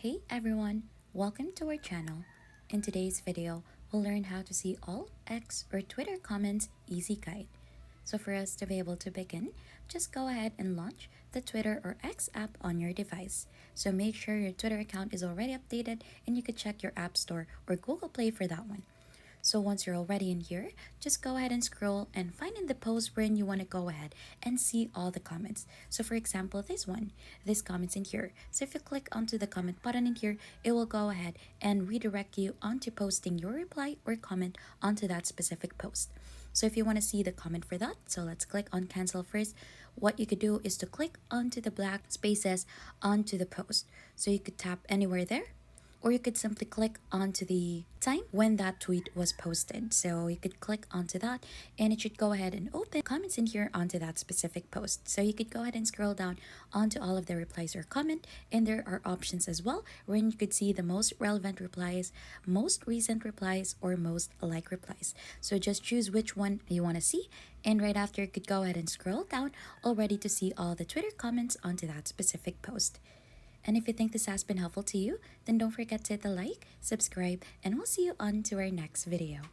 Hey everyone, welcome to our channel. In today's video, we'll learn how to see all X or Twitter comments easy guide. So for us to be able to begin, just go ahead and launch the Twitter or X app on your device. So make sure your Twitter account is already updated and you could check your App Store or Google Play for that one. So once you're already in here, just go ahead and scroll and find in the post wherein you want to go ahead and see all the comments. So for example, this comment's in here. So if you click onto the comment button in here, it will go ahead and redirect you onto posting your reply or comment onto that specific post. So if you want to see the comment for that, so let's click on cancel first. What you could do is to click onto the black spaces onto the post. So you could tap anywhere there, or you could simply click onto the time when that tweet was posted. So you could click onto that and it should go ahead and open comments in here onto that specific post. So you could go ahead and scroll down onto all of the replies or comment, and there are options as well wherein you could see the most relevant replies, most recent replies, or most like replies. So just choose which one you want to see, and right after you could go ahead and scroll down already to see all the Twitter comments onto that specific post. And if you think this has been helpful to you, then don't forget to hit the like, subscribe, and we'll see you on to our next video.